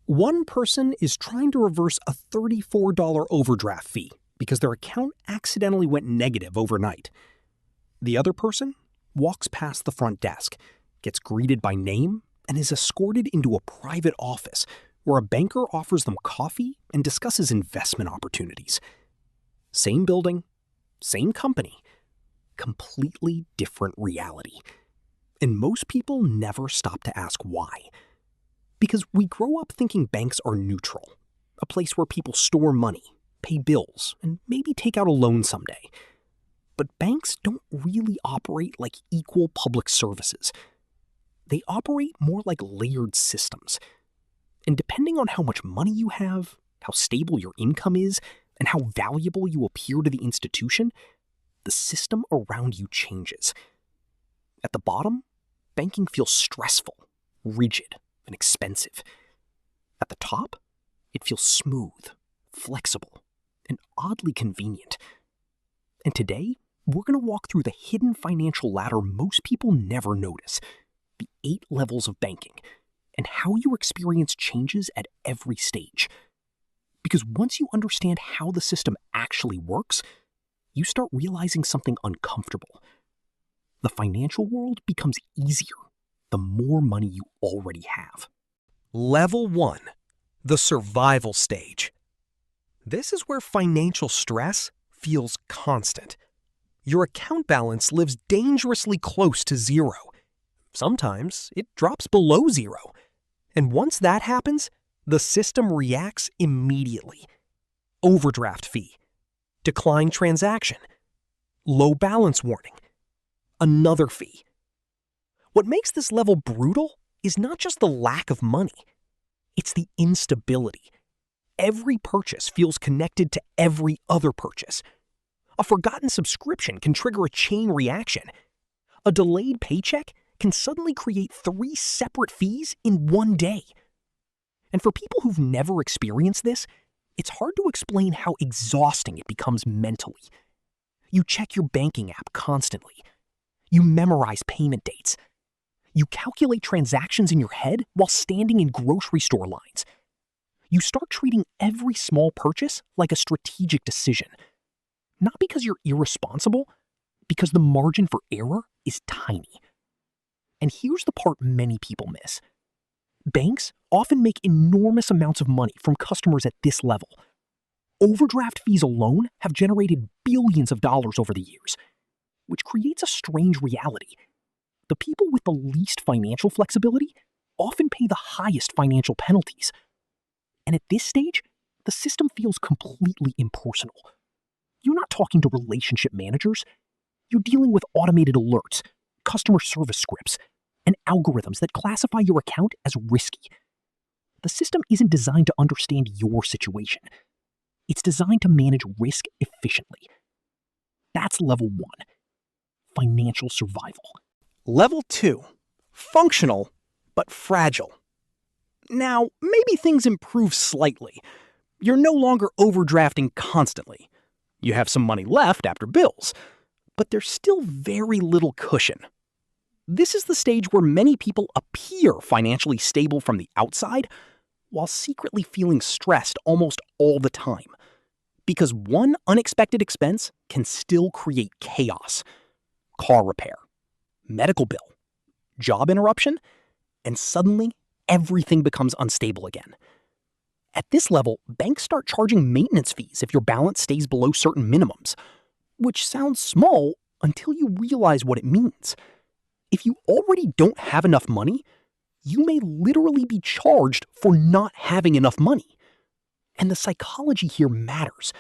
One person is trying to reverse a $34 overdraft fee because their account accidentally went negative overnight. The other person walks past the front desk, gets greeted by name, and is escorted into a private office where a banker offers them coffee and discusses investment opportunities. Same building, same company, completely different reality. And most people never stop to ask why. Because we grow up thinking banks are neutral, a place where people store money, pay bills, and maybe take out a loan someday. But banks don't really operate like equal public services. They operate more like layered systems. And depending on how much money you have, how stable your income is, and how valuable you appear to the institution, the system around you changes. At the bottom, banking feels stressful, rigid, and expensive. At the top, it feels smooth, flexible, and oddly convenient. And today, we're going to walk through the hidden financial ladder most people never notice, the 8 levels of banking, and how your experience changes at every stage. Because once you understand how the system actually works, you start realizing something uncomfortable. The financial world becomes easier the more money you already have. Level 1. The survival stage. This is where financial stress feels constant. Your account balance lives dangerously close to zero. Sometimes it drops below zero. And once that happens, the system reacts immediately. Overdraft fee, declined transaction, low balance warning, another fee. What makes this level brutal is not just the lack of money, it's the instability. Every purchase feels connected to every other purchase. A forgotten subscription can trigger a chain reaction. A delayed paycheck can suddenly create 3 separate fees in one day. And for people who've never experienced this, it's hard to explain how exhausting it becomes mentally. You check your banking app constantly. You memorize payment dates. You calculate transactions in your head while standing in grocery store lines. You start treating every small purchase like a strategic decision. Not because you're irresponsible, because the margin for error is tiny. And here's the part many people miss. Banks often make enormous amounts of money from customers at this level. Overdraft fees alone have generated billions of dollars over the years, which creates a strange reality. The people with the least financial flexibility often pay the highest financial penalties. And at this stage, the system feels completely impersonal. You're not talking to relationship managers. You're dealing with automated alerts, customer service scripts, and algorithms that classify your account as risky. The system isn't designed to understand your situation. It's designed to manage risk efficiently. That's level 1, financial survival. Level 2, functional but fragile. Now, maybe things improve slightly. You're no longer overdrafting constantly. You have some money left after bills, but there's still very little cushion. This is the stage where many people appear financially stable from the outside, while secretly feeling stressed almost all the time. Because one unexpected expense can still create chaos. Car repair, medical bill, job interruption, and suddenly everything becomes unstable again. At this level, banks start charging maintenance fees if your balance stays below certain minimums, which sounds small until you realize what it means. If you already don't have enough money, you may literally be charged for not having enough money. And the psychology here matters,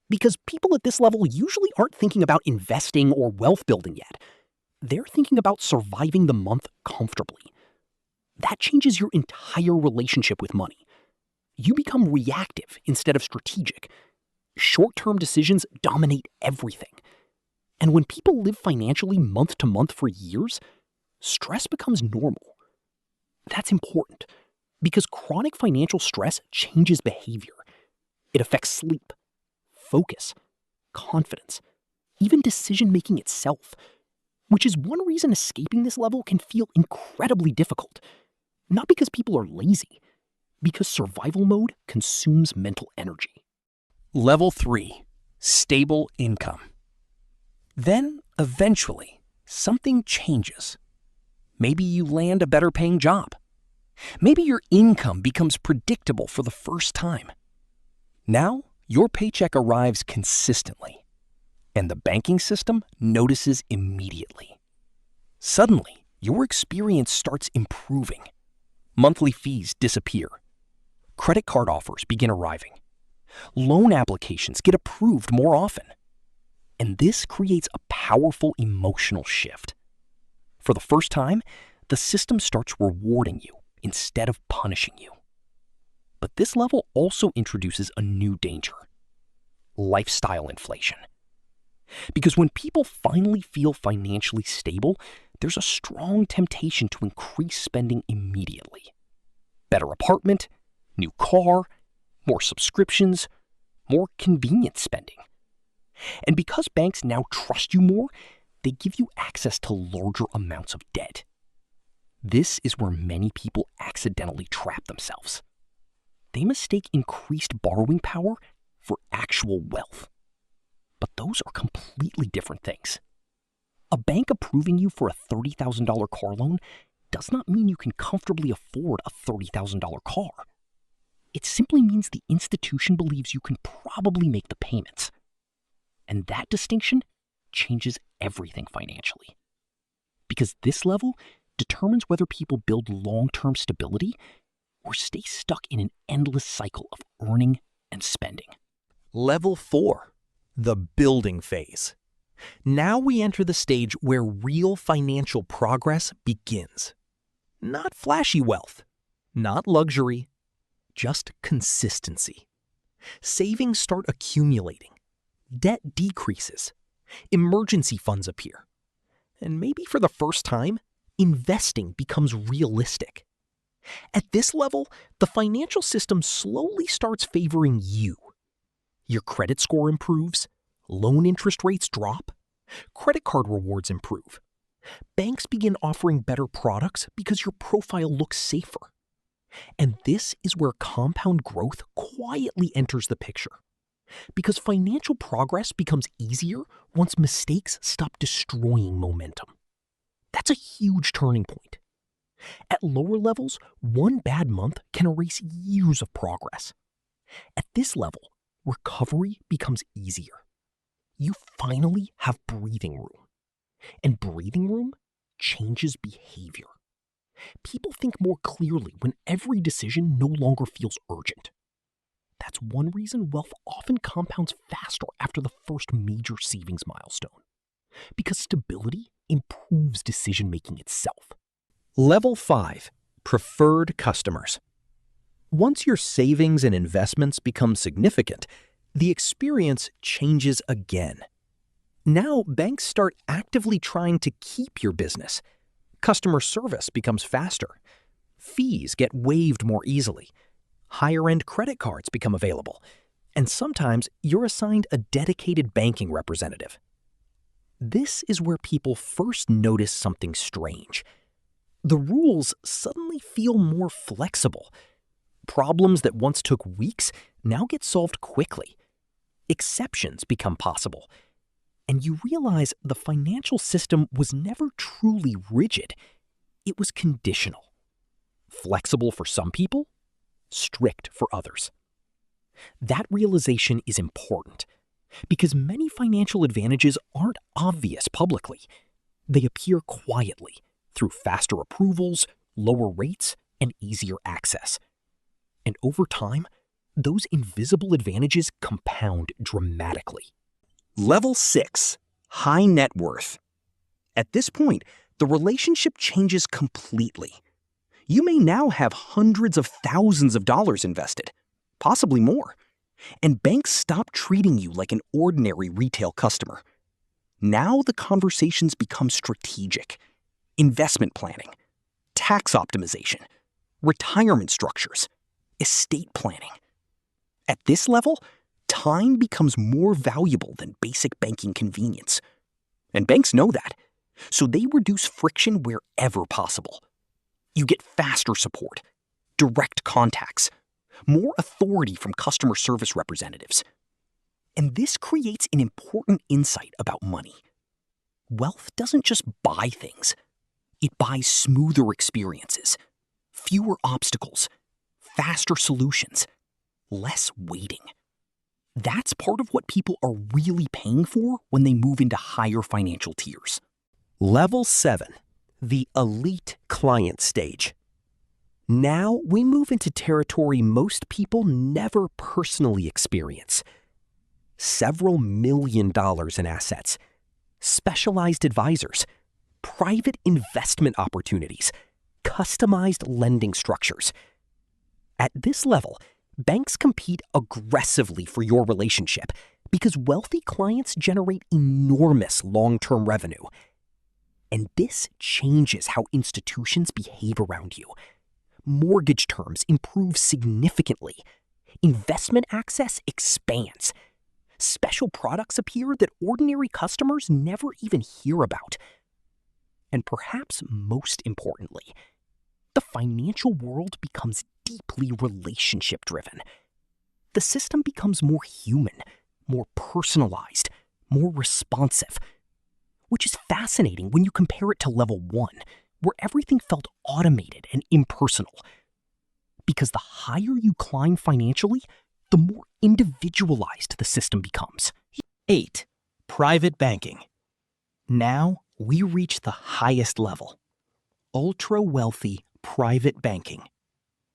because people at this level usually aren't thinking about investing or wealth building yet. They're thinking about surviving the month comfortably. That changes your entire relationship with money. You become reactive instead of strategic. Short-term decisions dominate everything. And when people live financially month to month for years, stress becomes normal. That's important, because chronic financial stress changes behavior. It affects sleep, focus, confidence, even decision-making itself, which is one reason escaping this level can feel incredibly difficult. Not because people are lazy, because survival mode consumes mental energy. Level 3, stable income. Then, eventually, something changes. Maybe you land a better paying job. Maybe your income becomes predictable for the first time. Now, your paycheck arrives consistently, and the banking system notices immediately. Suddenly, your experience starts improving. Monthly fees disappear. Credit card offers begin arriving. Loan applications get approved more often. And this creates a powerful emotional shift. For the first time, the system starts rewarding you instead of punishing you. But this level also introduces a new danger: lifestyle inflation. Because when people finally feel financially stable, there's a strong temptation to increase spending immediately. Better apartment, new car, more subscriptions, more convenience spending. And because banks now trust you more, they give you access to larger amounts of debt. This is where many people accidentally trap themselves. They mistake increased borrowing power for actual wealth. But those are completely different things. A bank approving you for a $30,000 car loan does not mean you can comfortably afford a $30,000 car. It simply means the institution believes you can probably make the payments. And that distinction changes everything financially. Because this level determines whether people build long-term stability or stay stuck in an endless cycle of earning and spending. Level 4, the building phase. Now we enter the stage where real financial progress begins. Not flashy wealth, not luxury, just consistency. Savings start accumulating. Debt decreases. Emergency funds appear. And maybe for the first time, investing becomes realistic. At this level, the financial system slowly starts favoring you. Your credit score improves, loan interest rates drop, credit card rewards improve. Banks begin offering better products because your profile looks safer. And this is where compound growth quietly enters the picture. Because financial progress becomes easier once mistakes stop destroying momentum. That's a huge turning point. At lower levels, one bad month can erase years of progress. At this level, recovery becomes easier. You finally have breathing room. And breathing room changes behavior. People think more clearly when every decision no longer feels urgent. That's one reason wealth often compounds faster after the first major savings milestone. Because stability improves decision-making itself. Level 5, preferred customers. Once your savings and investments become significant, the experience changes again. Now, banks start actively trying to keep your business. Customer service becomes faster. Fees get waived more easily. Higher-end credit cards become available. And sometimes you're assigned a dedicated banking representative. This is where people first notice something strange. The rules suddenly feel more flexible. Problems that once took weeks now get solved quickly. Exceptions become possible. And you realize the financial system was never truly rigid. It was conditional. Flexible for some people, strict for others. That realization is important because many financial advantages aren't obvious publicly. They appear quietly through faster approvals, lower rates, and easier access. And over time, those invisible advantages compound dramatically. Level 6, high net worth. At this point, the relationship changes completely. You may now have hundreds of thousands of dollars invested, possibly more. And banks stop treating you like an ordinary retail customer. Now the conversations become strategic. Investment planning, tax optimization, retirement structures, estate planning. At this level, time becomes more valuable than basic banking convenience. And banks know that, so they reduce friction wherever possible. You get faster support, direct contacts, more authority from customer service representatives. And this creates an important insight about money. Wealth doesn't just buy things. It buys smoother experiences, fewer obstacles, faster solutions, less waiting. That's part of what people are really paying for when they move into higher financial tiers. Level 7, the elite client stage. Now we move into territory most people never personally experience. Several $1 million in assets, specialized advisors, private investment opportunities, customized lending structures. At this level, banks compete aggressively for your relationship because wealthy clients generate enormous long-term revenue. And this changes how institutions behave around you. Mortgage terms improve significantly. Investment access expands. Special products appear that ordinary customers never even hear about. And perhaps most importantly, the financial world becomes deeply relationship-driven. The system becomes more human, more personalized, more responsive, which is fascinating when you compare it to level 1, where everything felt automated and impersonal. Because the higher you climb financially, the more individualized the system becomes. 8. Private banking. Now we reach the highest level. Ultra-wealthy private banking.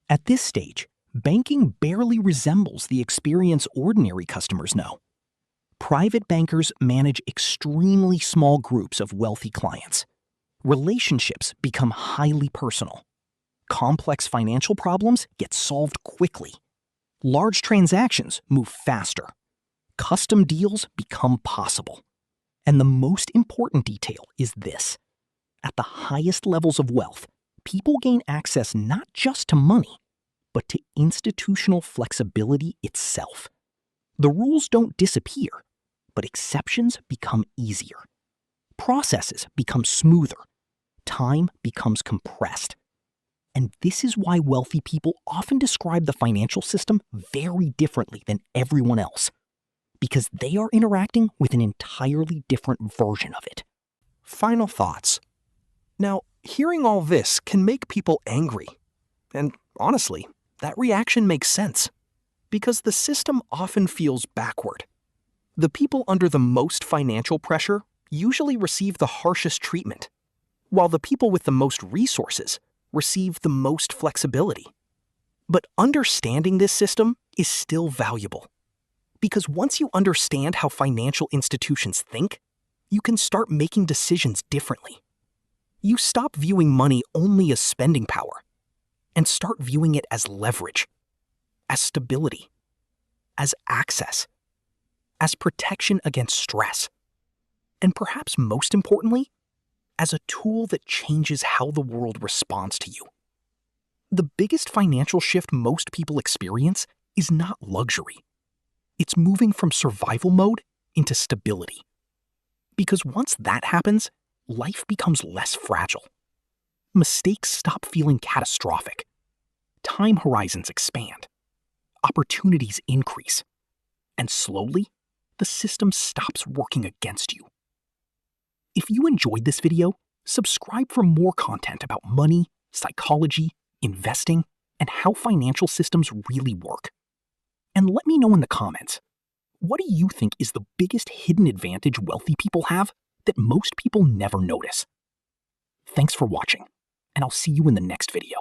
At this stage, banking barely resembles the experience ordinary customers know. Private bankers manage extremely small groups of wealthy clients. Relationships become highly personal. Complex financial problems get solved quickly. Large transactions move faster. Custom deals become possible. And the most important detail is this. At the highest levels of wealth, people gain access not just to money, but to institutional flexibility itself. The rules don't disappear, but exceptions become easier. Processes become smoother. Time becomes compressed. And this is why wealthy people often describe the financial system very differently than everyone else, because they are interacting with an entirely different version of it. Final thoughts. Now, hearing all this can make people angry. And honestly, that reaction makes sense, because the system often feels backward. The people under the most financial pressure usually receive the harshest treatment, while the people with the most resources receive the most flexibility. But understanding this system is still valuable, because once you understand how financial institutions think, you can start making decisions differently. You stop viewing money only as spending power and start viewing it as leverage, as stability, as access, as protection against stress, and perhaps most importantly, as a tool that changes how the world responds to you. The biggest financial shift most people experience is not luxury. It's moving from survival mode into stability. Because once that happens, life becomes less fragile. Mistakes stop feeling catastrophic. Time horizons expand. Opportunities increase. And slowly, the system stops working against you. If you enjoyed this video, subscribe for more content about money, psychology, investing, and how financial systems really work. And let me know in the comments, what do you think is the biggest hidden advantage wealthy people have that most people never notice? Thanks for watching, and I'll see you in the next video.